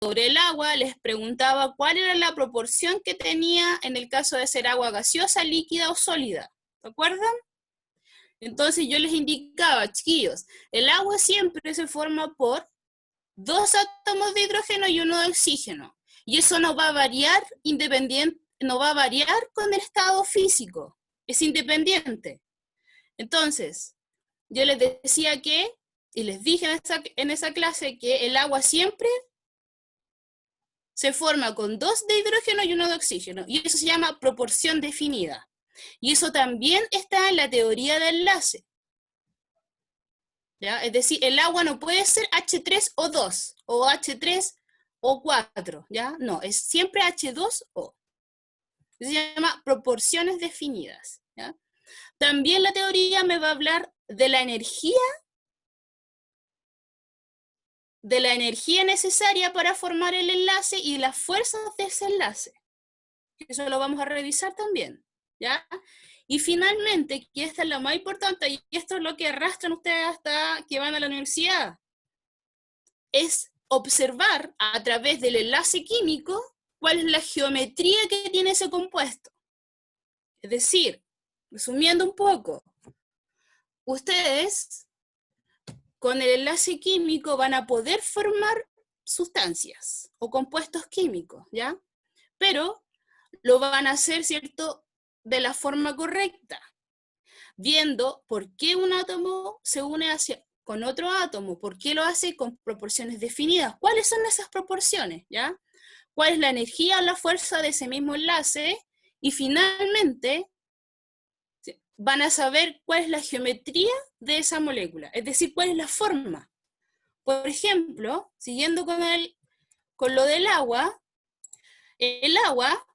sobre el agua, les preguntaba cuál era la proporción que tenía en el caso de ser agua gaseosa, líquida o sólida. ¿Se acuerdan? Entonces yo les indicaba, chiquillos, el agua siempre se forma por 2 átomos de hidrógeno y 1 de oxígeno. Y eso no va a variar no va a variar con el estado físico. Es independiente. Entonces, yo les decía que, y les dije en esa clase, que el agua siempre se forma con 2 de hidrógeno y 1 de oxígeno. Y eso se llama proporción definida. Y eso también está en la teoría de enlace. ¿Ya? Es decir, el agua no puede ser H3O2 o H3O4, ¿ya? No, es siempre H2O. Se llama proporciones definidas, ¿ya? También la teoría me va a hablar de la energía necesaria para formar el enlace y las fuerzas de ese enlace. Eso lo vamos a revisar también, ¿ya? Y finalmente, que esta es la más importante, y esto es lo que arrastran ustedes hasta que van a la universidad, es observar a través del enlace químico cuál es la geometría que tiene ese compuesto. Es decir, resumiendo un poco, ustedes con el enlace químico van a poder formar sustancias o compuestos químicos, ¿ya? Pero lo van a hacer, ¿cierto?, de la forma correcta, viendo por qué un átomo se une con otro átomo, por qué lo hace con proporciones definidas, cuáles son esas proporciones, ¿ya? ¿Cuál es la energía o la fuerza de ese mismo enlace? Y finalmente van a saber cuál es la geometría de esa molécula, es decir, cuál es la forma. Por ejemplo, siguiendo con lo del agua, el agua,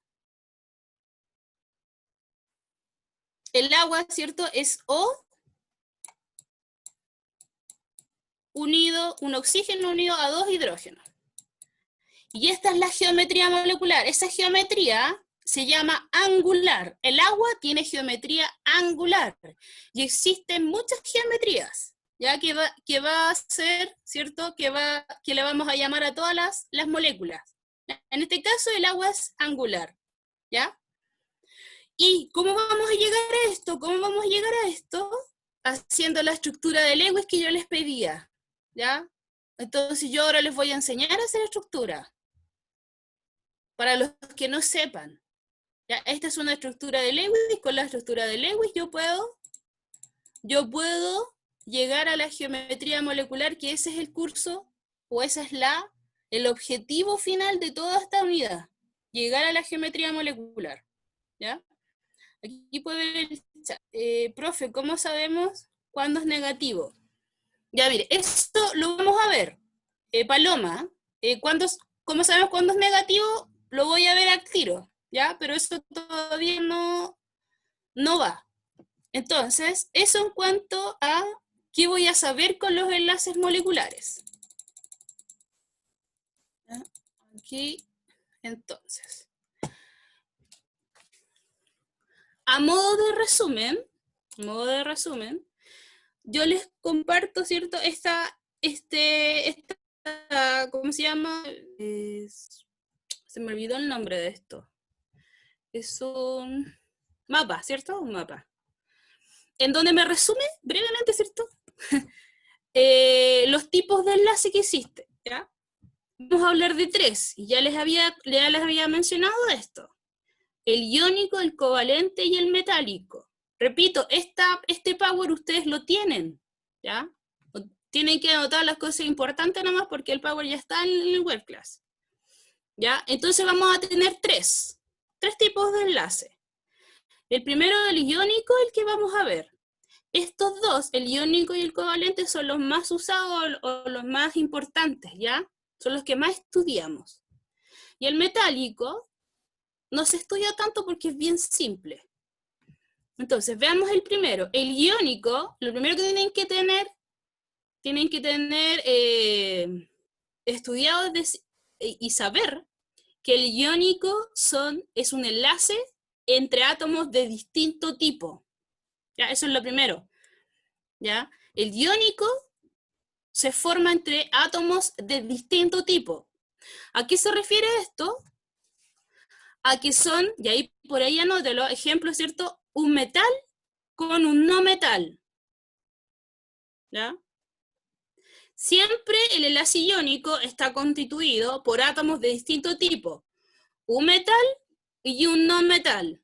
¿cierto?, es O unido, un oxígeno unido a 2 hidrógenos. Y esta es la geometría molecular. Esa geometría se llama angular. El agua tiene geometría angular. Y existen muchas geometrías, ya que va a ser, ¿cierto?, que le vamos a llamar a todas las moléculas. En este caso el agua es angular, ¿ya? ¿Y cómo vamos a llegar a esto? ¿Cómo vamos a llegar a esto? Haciendo la estructura de Lewis que yo les pedía, ¿ya? Entonces yo ahora les voy a enseñar a hacer estructura. Para los que no sepan, ¿ya? Esta es una estructura de Lewis. Con la estructura de Lewis yo puedo llegar a la geometría molecular, que ese es el curso, o ese es el objetivo final de toda esta unidad, llegar a la geometría molecular, ¿ya? Aquí puede ver el chat. Profe, ¿cómo sabemos cuándo es negativo? Ya, mire, esto lo vamos a ver. Paloma, ¿cómo sabemos cuándo es negativo? Lo voy a ver al tiro, ¿ya? Pero eso todavía no va. Entonces, eso en cuanto a qué voy a saber con los enlaces moleculares. ¿Ya? Aquí, entonces. A modo de resumen, yo les comparto, ¿cierto?, ¿cómo se llama? Se me olvidó el nombre de esto. Es un mapa, ¿cierto? Un mapa. En donde me resume brevemente, ¿cierto? Los tipos de enlace que existen, ¿ya? Vamos a hablar de 3, y ya les había mencionado esto. El iónico, el covalente y el metálico. Repito, este power ustedes lo tienen, ¿ya? Tienen que anotar las cosas importantes nomás porque el power ya está en el web class, ¿ya? Entonces vamos a tener 3 tipos de enlace. El primero, el iónico, el que vamos a ver. Estos dos, el iónico y el covalente, son los más usados o los más importantes, ¿ya? Son los que más estudiamos. Y el metálico no se estudia tanto porque es bien simple. Entonces, veamos el primero. El iónico, lo primero que tienen que tener estudiado y saber que el iónico es un enlace entre átomos de distinto tipo. ¿Ya? Eso es lo primero. ¿Ya? El iónico se forma entre átomos de distinto tipo. ¿A qué se refiere esto? A que son, y ahí por ahí anótelo, ejemplo, ¿cierto? Un metal con un no metal. ¿Ya? Siempre el enlace iónico está constituido por átomos de distinto tipo. Un metal y un no metal.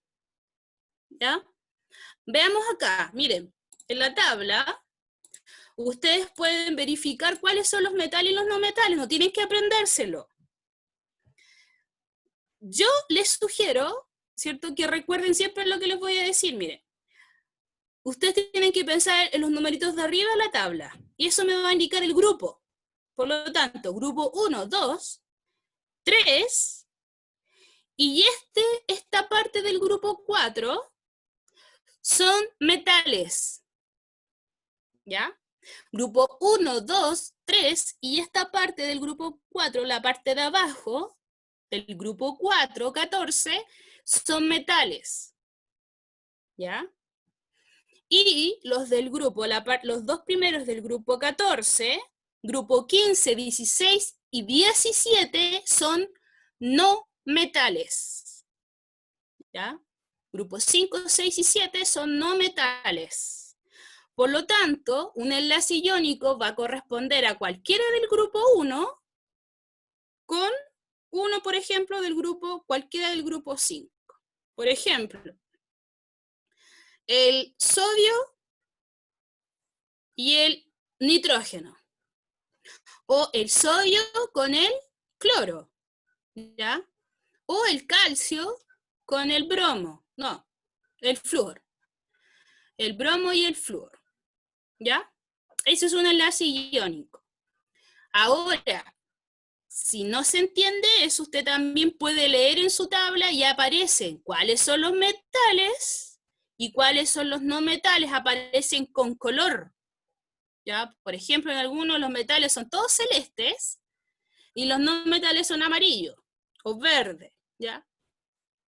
¿Ya? Veamos acá, miren, en la tabla ustedes pueden verificar cuáles son los metales y los no metales, no tienen que aprendérselo. Yo les sugiero, ¿cierto?, que recuerden siempre lo que les voy a decir, miren. Ustedes tienen que pensar en los numeritos de arriba de la tabla, y eso me va a indicar el grupo. Por lo tanto, grupo 1, 2, 3, y esta parte del grupo 4 son metales, ¿ya? Grupo 1, 2, 3, y esta parte del grupo 4, la parte de abajo, del grupo 4, 14, son metales, ¿ya? Y los del grupo, los dos primeros del grupo 14, grupo 15, 16 y 17 son no metales, ¿ya? Grupos 5, 6 y 7 son no metales. Por lo tanto, un enlace iónico va a corresponder a cualquiera del grupo 1 con uno, por ejemplo, del grupo, cualquiera del grupo 5. Por ejemplo, el sodio y el nitrógeno. O el sodio con el cloro, ¿ya? O el calcio con el bromo, no, el flúor. El bromo y el flúor, ¿ya? Eso es un enlace iónico. Ahora, si no se entiende eso, usted también puede leer en su tabla y aparecen cuáles son los metales y cuáles son los no metales, aparecen con color, ¿ya? Por ejemplo, en algunos los metales son todos celestes y los no metales son amarillos o verdes, ¿ya?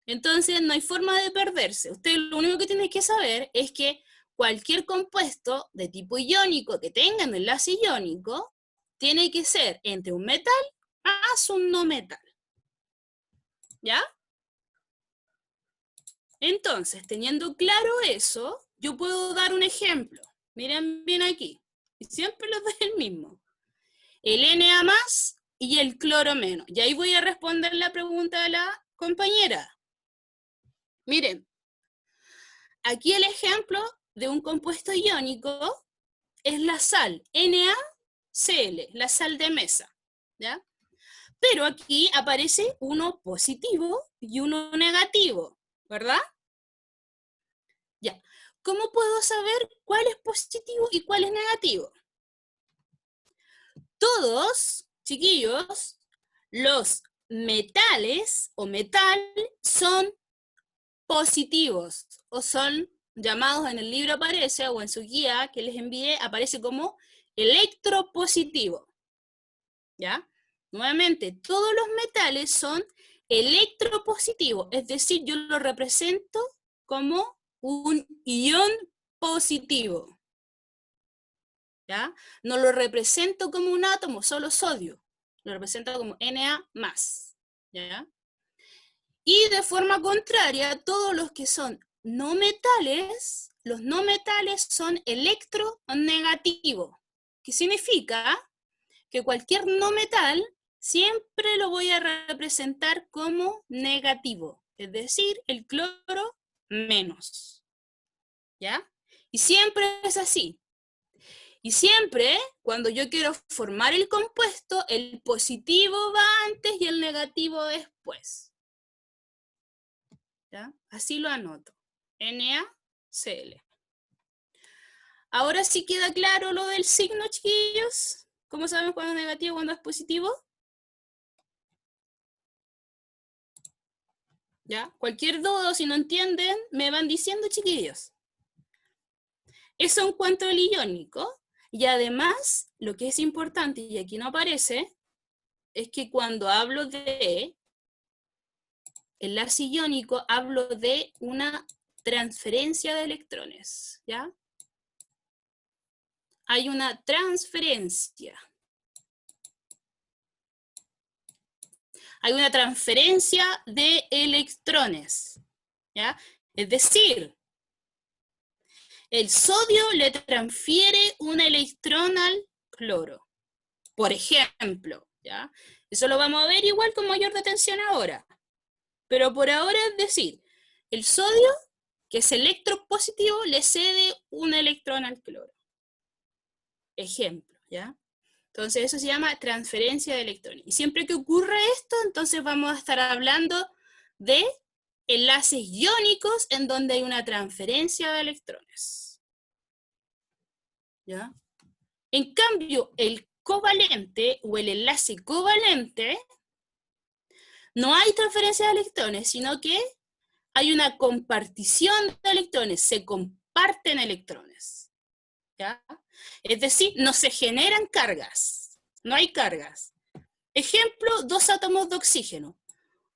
Entonces no hay forma de perderse. Usted lo único que tiene que saber es que cualquier compuesto de tipo iónico que tenga un enlace iónico tiene que ser entre un metal más un no metal, ¿ya? Entonces, teniendo claro eso, yo puedo dar un ejemplo. Miren bien aquí. Y siempre les doy el mismo. El Na más y el cloro menos. Y ahí voy a responder la pregunta de la compañera. Miren, aquí el ejemplo de un compuesto iónico es la sal, NaCl, la sal de mesa, ¿ya? Pero aquí aparece uno positivo y uno negativo, ¿verdad? Ya. ¿Cómo puedo saber cuál es positivo y cuál es negativo? Todos, chiquillos, los metales o metal son positivos o son llamados, en el libro aparece, o en su guía que les envié, aparece como electropositivo. ¿Ya? Nuevamente, todos los metales son electropositivos, es decir, yo lo represento como un ion positivo. ¿Ya? No lo represento como un átomo, solo sodio. Lo represento como Na+. ¿Ya? Y de forma contraria, todos los que son no metales, los no metales son electronegativos, que significa que cualquier no metal siempre lo voy a representar como negativo, es decir, el cloro menos, ¿ya? Y siempre es así. Y siempre, cuando yo quiero formar el compuesto, el positivo va antes y el negativo después. ¿Ya? Así lo anoto. NaCl. Ahora sí queda claro lo del signo, chiquillos. ¿Cómo sabemos cuándo es negativo y cuándo es positivo? ¿Ya? Cualquier duda, si no entienden, me van diciendo, chiquillos. Eso en cuanto al iónico. Y además, lo que es importante, y aquí no aparece, es que cuando hablo de enlace iónico, hablo de una transferencia de electrones, ¿ya? Hay una transferencia. hay una transferencia de electrones, ¿ya? Es decir, el sodio le transfiere un electrón al cloro, por ejemplo, ¿ya? Eso lo vamos a ver igual con mayor detención ahora. Pero por ahora es decir, el sodio, que es electropositivo, le cede un electrón al cloro. Ejemplo, ¿ya? Entonces eso se llama transferencia de electrones. Y siempre que ocurre esto, entonces vamos a estar hablando de enlaces iónicos en donde hay una transferencia de electrones. ¿Ya? En cambio, el covalente o el enlace covalente, no hay transferencia de electrones, sino que hay una compartición de electrones, se comparten electrones. ¿Ya? Es decir, no se generan cargas, no hay cargas. Ejemplo, dos átomos de oxígeno.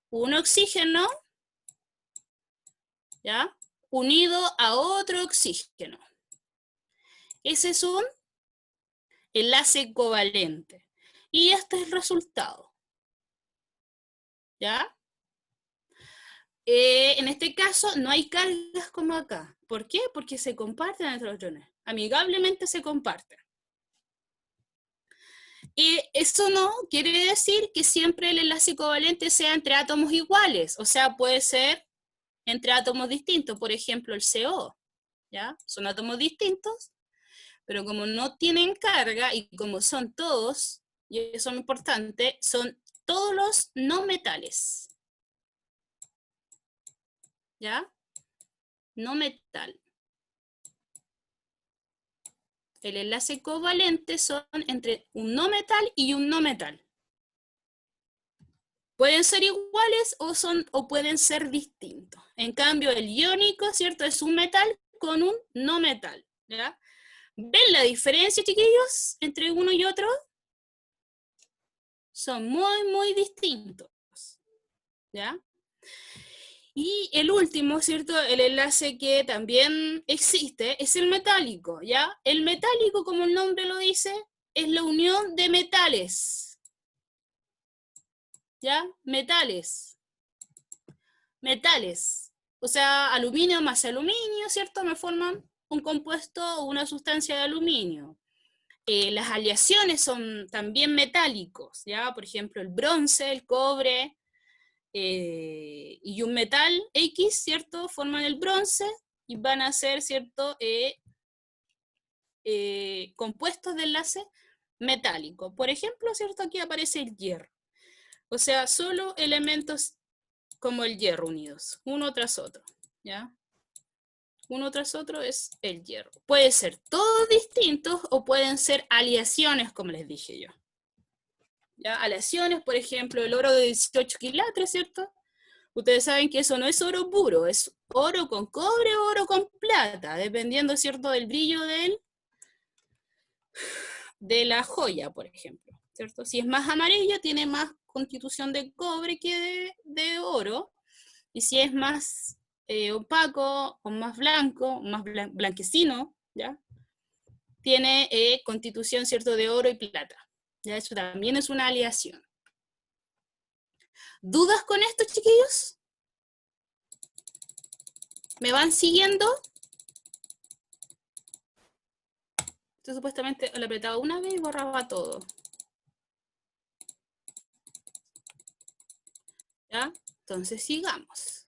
Un oxígeno, ¿ya? Unido a otro oxígeno. Ese es un enlace covalente. Y este es el resultado. ¿Ya? En este caso no hay cargas como acá. ¿Por qué? Porque se comparten electrones. Amigablemente se comparten. Y eso no quiere decir que siempre el enlace covalente sea entre átomos iguales. O sea, puede ser entre átomos distintos. Por ejemplo, el CO. ¿Ya? Son átomos distintos, pero como no tienen carga y como son todos, y eso es muy importante, son todos los no metales. ¿Ya? No metal. El enlace covalente son entre un no metal y un no metal. Pueden ser iguales o pueden ser distintos. En cambio, el iónico, ¿cierto? Es un metal con un no metal. ¿Ya? ¿Ven la diferencia, chiquillos, entre uno y otro? Son muy, muy distintos. ¿Ya? Y el último, ¿cierto? El enlace que también existe es el metálico, ¿ya? El metálico, como el nombre lo dice, es la unión de metales. ¿Ya? Metales. Metales. O sea, aluminio más aluminio, ¿cierto? Me forman un compuesto o una sustancia de aluminio. Las aleaciones son también metálicos, ¿ya? Por ejemplo, el bronce, el cobre, y un metal X, ¿cierto? Forman el bronce y van a ser, ¿cierto? Compuestos de enlace metálico. Por ejemplo, ¿cierto? Aquí aparece el hierro. O sea, solo elementos como el hierro unidos, uno tras otro, ¿ya? Uno tras otro es el hierro. Puede ser todos distintos o pueden ser aleaciones, como les dije yo. ¿Ya? Aleaciones, por ejemplo, el oro de 18 quilates, ¿cierto? Ustedes saben que eso no es oro puro, es oro con cobre o oro con plata, dependiendo, ¿cierto?, del brillo de la joya, por ejemplo, ¿cierto? Si es más amarilla, tiene más constitución de cobre que de oro, y si es más opaco, o más blanco, más blanquecino, ¿ya? Tiene constitución, ¿cierto?, de oro y plata. ¿Ya? Eso también es una aleación. ¿Dudas con esto, chiquillos? ¿Me van siguiendo? Esto supuestamente lo apretaba una vez y borraba todo. ¿Ya? Entonces sigamos.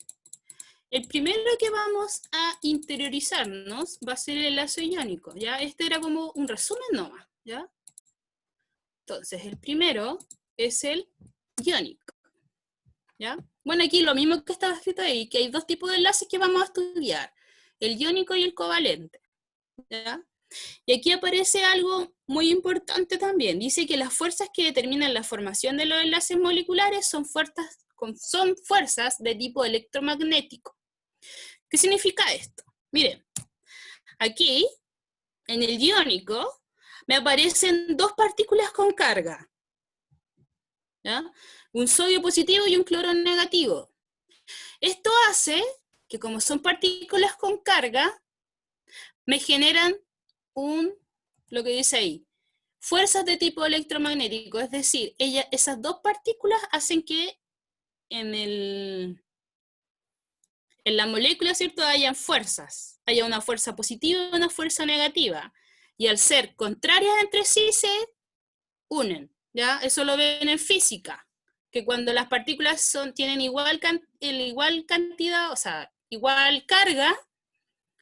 El primero que vamos a interiorizarnos va a ser el enlace iónico, ¿ya? Este era como un resumen nomás, ¿ya? Entonces, el primero es el iónico, ¿ya? Bueno, aquí lo mismo que estaba escrito ahí, que hay dos tipos de enlaces que vamos a estudiar, el iónico y el covalente, ¿ya? Y aquí aparece algo muy importante también. Dice que las fuerzas que determinan la formación de los enlaces moleculares son fuerzas de tipo electromagnético. ¿Qué significa esto? Miren, aquí, en el iónico, me aparecen dos partículas con carga, ¿ya? Un sodio positivo y un cloro negativo. Esto hace que, como son partículas con carga, me generan lo que dice ahí, fuerzas de tipo electromagnético, es decir, esas dos partículas hacen que en la molécula, ¿cierto?, hayan fuerzas. Haya una fuerza positiva y una fuerza negativa. Y al ser contrarias entre sí se unen, ¿ya? Eso lo ven en física, que cuando las partículas tienen igual cantidad, o sea, igual carga,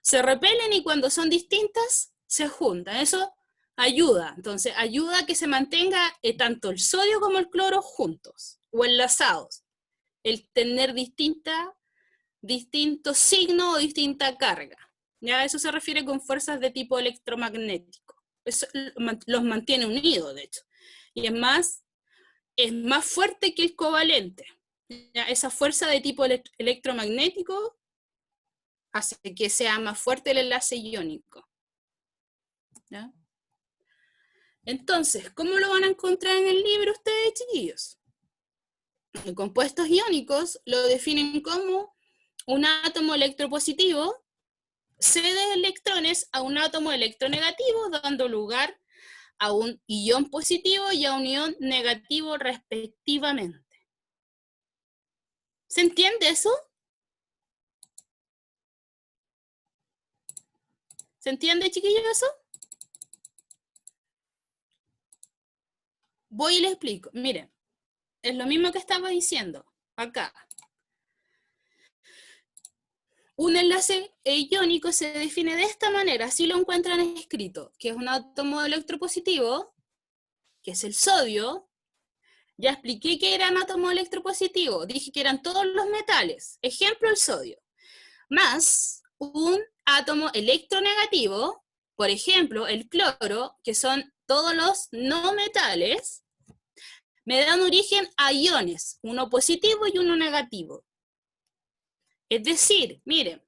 se repelen, y cuando son distintas, se juntan. Eso ayuda. Entonces, ayuda a que se mantenga tanto el sodio como el cloro juntos, o enlazados. El tener distinto signo o distinta carga. ¿Ya? Eso se refiere con fuerzas de tipo electromagnético. Eso los mantiene unidos, de hecho. Y es más fuerte que el covalente. ¿Ya? Esa fuerza de tipo electromagnético hace que sea más fuerte el enlace iónico. ¿Ya? Entonces, ¿cómo lo van a encontrar en el libro ustedes, chiquillos? Los compuestos iónicos lo definen como un átomo electropositivo cede electrones a un átomo electronegativo, dando lugar a un ion positivo y a un ion negativo respectivamente. ¿Se entiende eso? ¿Se entiende, chiquillos, eso? Voy y les explico. Miren, es lo mismo que estaba diciendo acá. Un enlace iónico se define de esta manera, así lo encuentran escrito, que es un átomo electropositivo, que es el sodio. Ya expliqué que eran átomos electropositivos, dije que eran todos los metales, ejemplo el sodio, más un átomo electronegativo, por ejemplo el cloro, que son todos los no metales, me dan origen a iones, uno positivo y uno negativo. Es decir, miren,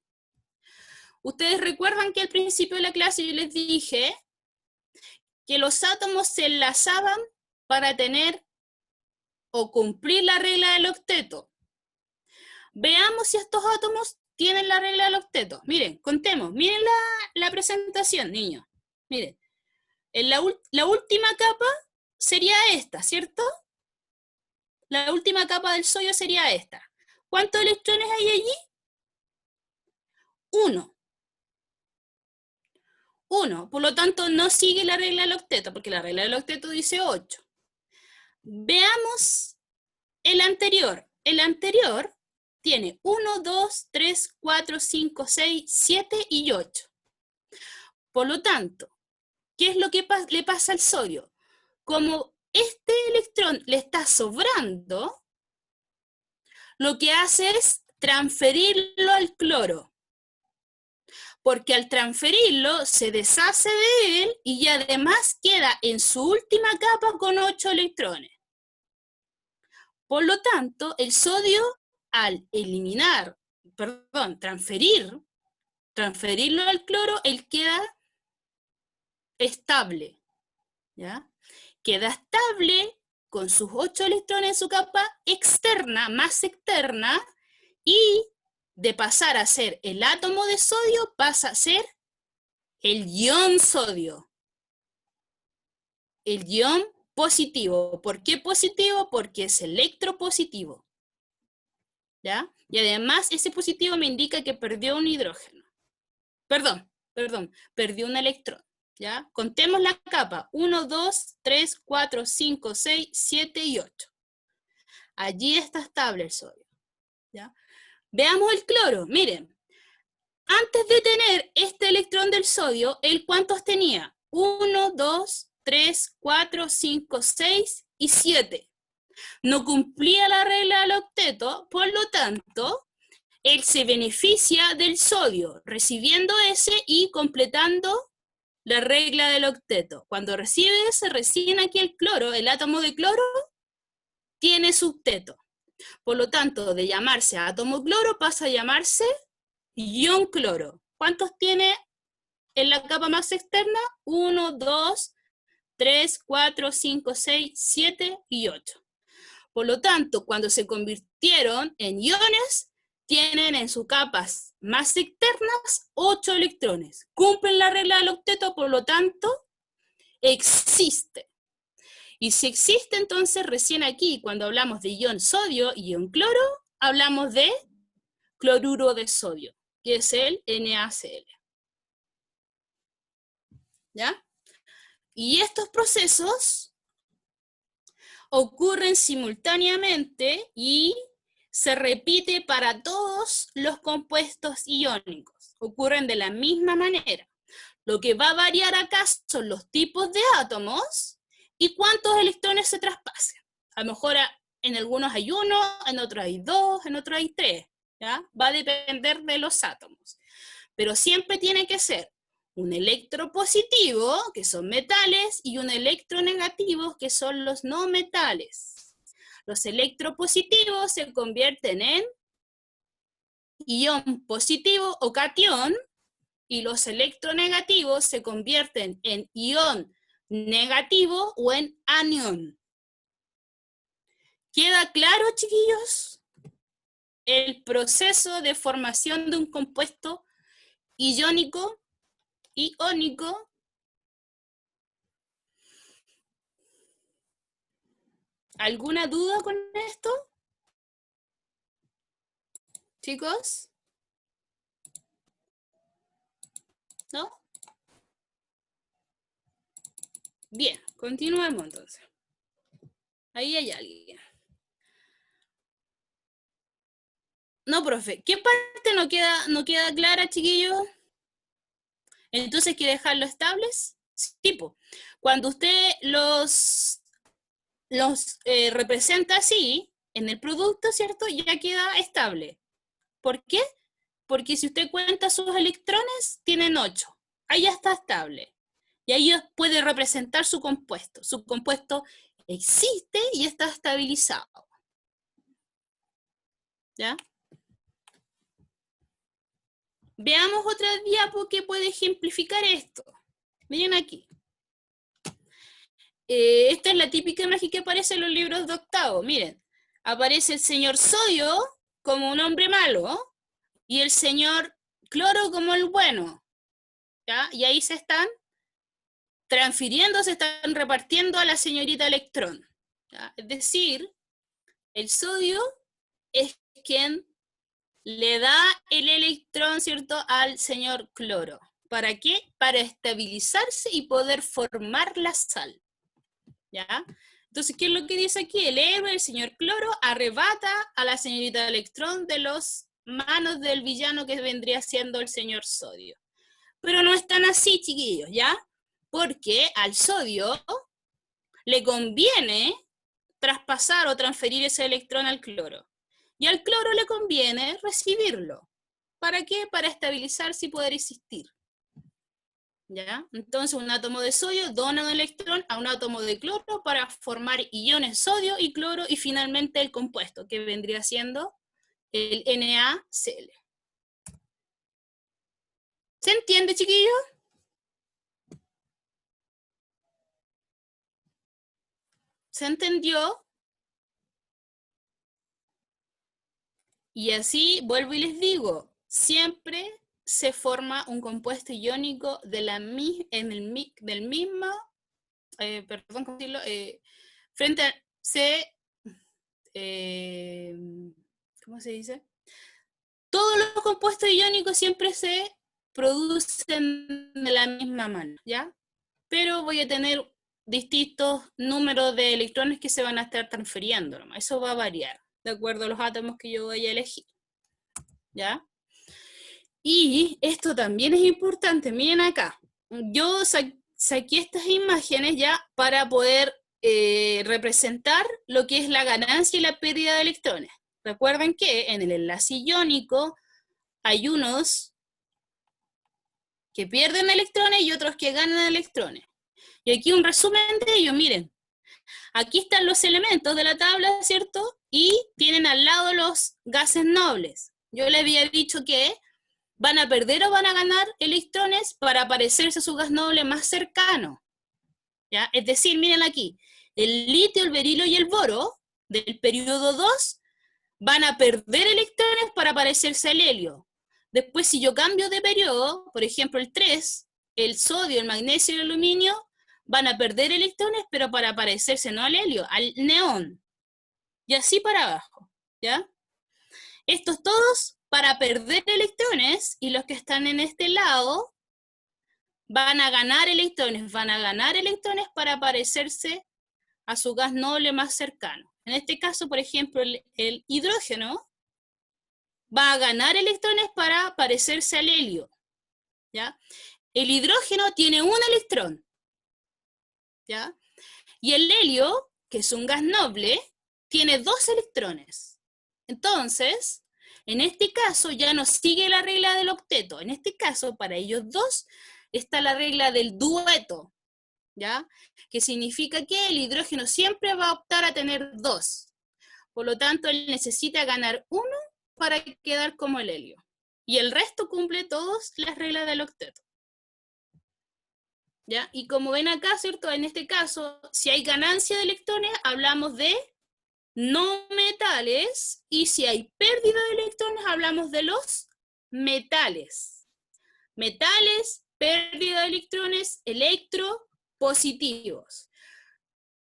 ustedes recuerdan que al principio de la clase yo les dije que los átomos se enlazaban para tener o cumplir la regla del octeto. Veamos si estos átomos tienen la regla del octeto. Miren, contemos, miren la presentación, niños. Miren, en la última capa sería esta, ¿cierto? La última capa del sodio sería esta. ¿Cuántos electrones hay allí? 1. 1, por lo tanto no sigue la regla del octeto, porque la regla del octeto dice 8. Veamos el anterior. El anterior tiene 1, 2, 3, 4, 5, 6, 7 y 8. Por lo tanto, ¿qué es lo que le pasa al sodio? Como este electrón le está sobrando, lo que hace es transferirlo al cloro. Porque al transferirlo se deshace de él y además queda en su última capa con 8 electrones. Por lo tanto, el sodio, al transferirlo al cloro, él queda estable, ¿ya? Queda estable con sus 8 electrones en su capa externa, más externa, y de pasar a ser el átomo de sodio, pasa a ser el ion sodio. El ion positivo. ¿Por qué positivo? Porque es electropositivo. ¿Ya? Y además ese positivo me indica que perdió un hidrógeno. Perdón, perdió un electrón. ¿Ya? Contemos la capa. 1, 2, 3, 4, 5, 6, 7 y 8. Allí está estable el sodio. ¿Ya? Veamos el cloro. Miren, antes de tener este electrón del sodio, ¿él cuántos tenía? 1, 2, 3, 4, 5, 6 y 7. No cumplía la regla del octeto, por lo tanto, él se beneficia del sodio, recibiendo ese y completando la regla del octeto. Cuando recibe ese, recién aquí el cloro, el átomo de cloro, tiene su octeto. Por lo tanto, de llamarse átomo cloro pasa a llamarse ion cloro. ¿Cuántos tiene en la capa más externa? 1, 2, 3, 4, 5, 6, 7 y 8. Por lo tanto, cuando se convirtieron en iones, tienen en sus capas más externas 8 electrones. Cumplen la regla del octeto, por lo tanto, existe. Y si existe, entonces, recién aquí, cuando hablamos de ion sodio y ion cloro, hablamos de cloruro de sodio, que es el NaCl. ¿Ya? Y estos procesos ocurren simultáneamente y se repite para todos los compuestos iónicos. Ocurren de la misma manera. Lo que va a variar acá son los tipos de átomos y cuántos electrones se traspasen. A lo mejor en algunos hay 1, en otros hay 2, en otros hay 3. ¿Ya? Va a depender de los átomos. Pero siempre tiene que ser un electropositivo, que son metales, y un electronegativo, que son los no metales. Los electropositivos se convierten en ion positivo o catión, y los electronegativos se convierten en ion negativo o en anión. ¿Queda claro, chiquillos? El proceso de formación de un compuesto iónico. ¿Alguna duda con esto? ¿Chicos? ¿No? Bien, continuemos entonces. Ahí hay alguien. No, profe, ¿qué parte no queda clara, chiquillos? Entonces, ¿hay que dejarlo estables? Sí, tipo, cuando usted los representa así, en el producto, ¿cierto? Ya queda estable. ¿Por qué? Porque si usted cuenta sus electrones, tienen 8. Ahí ya está estable. Y ahí puede representar su compuesto. Su compuesto existe y está estabilizado. ¿Ya? Veamos otra diapo que puede ejemplificar esto. Miren aquí. Esta es la típica imagen que aparece en los libros de octavo. Miren, aparece el señor sodio como un hombre malo y el señor cloro como el bueno. ¿Ya? Y ahí se están transfiriendo, se están repartiendo a la señorita electrón. ¿Ya? Es decir, el sodio es quien le da el electrón, ¿cierto?, al señor cloro. ¿Para qué? Para estabilizarse y poder formar la sal. ¿Ya? Entonces, ¿qué es lo que dice aquí? El héroe, el señor cloro, arrebata a la señorita electrón de las manos del villano que vendría siendo el señor sodio. Pero no es tan así, chiquillos, ¿ya? Porque al sodio le conviene traspasar o transferir ese electrón al cloro. Y al cloro le conviene recibirlo. ¿Para qué? Para estabilizarse y poder existir. ¿Ya? Entonces un átomo de sodio dona un electrón a un átomo de cloro para formar iones sodio y cloro y finalmente el compuesto, que vendría siendo el NaCl. ¿Se entiende, chiquillos? ¿Se entendió? Y así, vuelvo y les digo, siempre se forma un compuesto iónico del mismo, perdón, ¿cómo decirlo? Frente a, ¿cómo se dice? Todos los compuestos iónicos siempre se producen de la misma mano, ¿ya? Pero voy a tener distintos números de electrones que se van a estar transfiriendo, ¿no? Eso va a variar, de acuerdo a los átomos que yo voy a elegir, ¿ya? Y esto también es importante, miren acá, yo saqué estas imágenes ya para poder representar lo que es la ganancia y la pérdida de electrones. Recuerden que en el enlace iónico hay unos que pierden electrones y otros que ganan electrones. Y aquí un resumen de ello, miren. Aquí están los elementos de la tabla, ¿cierto? Y tienen al lado los gases nobles. Yo les había dicho que van a perder o van a ganar electrones para parecerse a su gas noble más cercano. ¿Ya? Es decir, miren aquí, el litio, el berilo y el boro del periodo 2 van a perder electrones para parecerse al helio. Después, si yo cambio de periodo, por ejemplo el 3, el sodio, el magnesio y el aluminio van a perder electrones, pero para parecerse no al helio, al neón. Y así para abajo, ¿ya? Estos todos para perder electrones, y los que están en este lado van a ganar electrones para parecerse a su gas noble más cercano. En este caso, por ejemplo, el hidrógeno va a ganar electrones para parecerse al helio, ¿ya? El hidrógeno tiene un electrón, ¿ya? Y el helio, que es un gas noble, tiene 2 electrones. Entonces, en este caso ya no sigue la regla del octeto. En este caso, para ellos dos, está la regla del dueto, ¿ya? Que significa que el hidrógeno siempre va a optar a tener 2. Por lo tanto, él necesita ganar 1 para quedar como el helio. Y el resto cumple todas las reglas del octeto. ¿Ya? Y como ven acá, ¿cierto? En este caso, si hay ganancia de electrones, hablamos de no metales, y si hay pérdida de electrones, hablamos de los metales. Metales, pérdida de electrones, electropositivos.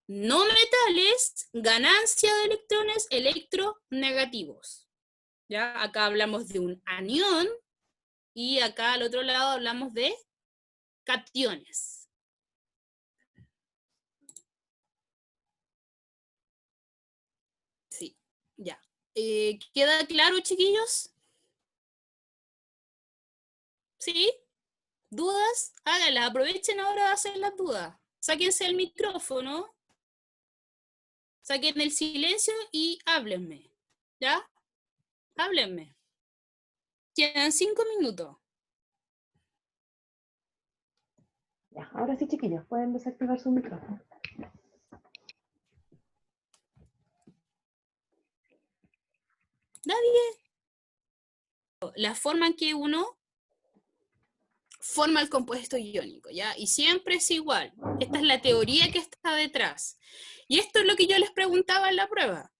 No metales, ganancia de electrones, electronegativos. ¿Ya? Acá hablamos de un anión, y acá al otro lado hablamos de cationes. Sí, ya. ¿Queda claro, chiquillos? ¿Sí? ¿Dudas? Háganlas, aprovechen ahora de hacer las dudas. Sáquense el micrófono, saquen el silencio y háblenme. ¿Ya? Háblenme. Quedan 5 minutos. Ya, ahora sí, chiquillos, pueden desactivar su micrófono. Nadie. La forma en que uno forma el compuesto iónico, ¿ya? Y siempre es igual. Esta es la teoría que está detrás. Y esto es lo que yo les preguntaba en la prueba.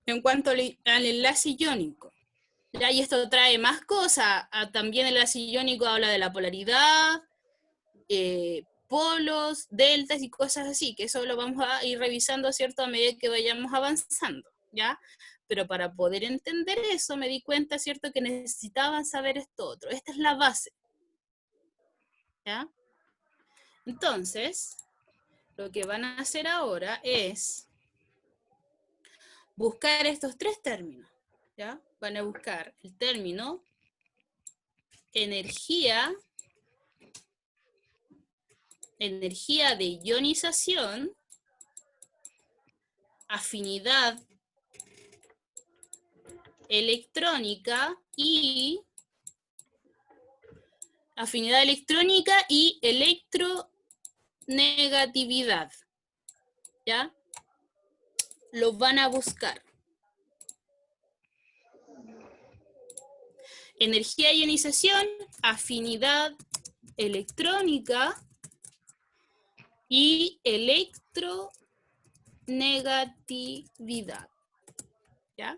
En cuanto al enlace iónico. ¿Ya? Y esto trae más cosas. También el enlace iónico habla de la polaridad, polos, deltas y cosas así, que eso lo vamos a ir revisando, ¿cierto?, a medida que vayamos avanzando, ¿ya? Pero para poder entender eso me di cuenta, ¿cierto?, que necesitaban saber esto otro. Esta es la base, ¿ya? Entonces, lo que van a hacer ahora es buscar estos 3 términos, ¿ya? Van a buscar el término energía de ionización, afinidad electrónica y electronegatividad, ¿ya? Los van a buscar. Energía de ionización, afinidad electrónica y electronegatividad, ¿ya?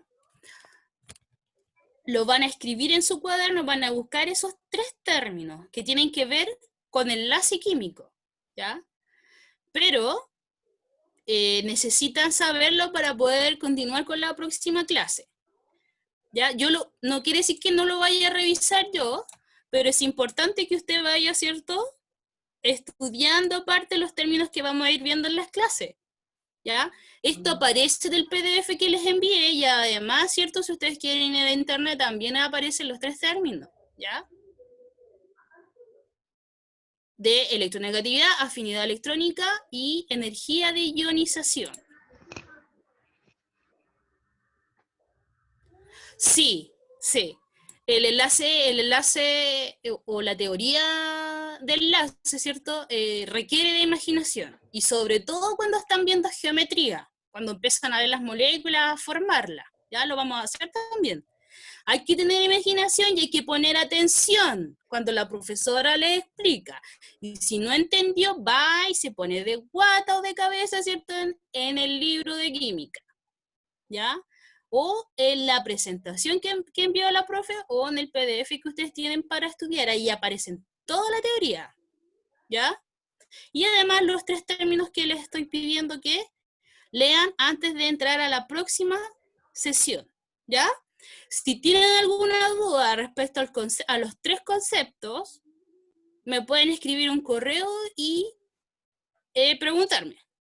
Lo van a escribir en su cuaderno, van a buscar esos 3 términos que tienen que ver con enlace químico, ¿ya? Pero necesitan saberlo para poder continuar con la próxima clase, ¿ya? No quiere decir que no lo vaya a revisar yo, pero es importante que usted vaya, ¿cierto?, estudiando aparte los términos que vamos a ir viendo en las clases, ¿ya? Esto aparece del PDF que les envié, y además, ¿cierto?, si ustedes quieren ir a internet también aparecen los 3 términos, ¿ya? De electronegatividad, afinidad electrónica y energía de ionización. Sí, sí. El enlace o la teoría del enlace, ¿cierto?, requiere de imaginación. Y sobre todo cuando están viendo geometría, cuando empiezan a ver las moléculas, a formarlas. Ya lo vamos a hacer también. Hay que tener imaginación y hay que poner atención cuando la profesora le explica. Y si no entendió, va y se pone de guata o de cabeza, ¿cierto?, en el libro de química, ¿ya? O en la presentación que envió la profe, o en el PDF que ustedes tienen para estudiar. Ahí aparecen toda la teoría, ¿ya? Y además los 3 términos que les estoy pidiendo que lean antes de entrar a la próxima sesión, ¿ya? Si tienen alguna duda respecto a los 3 conceptos, me pueden escribir un correo y preguntarme,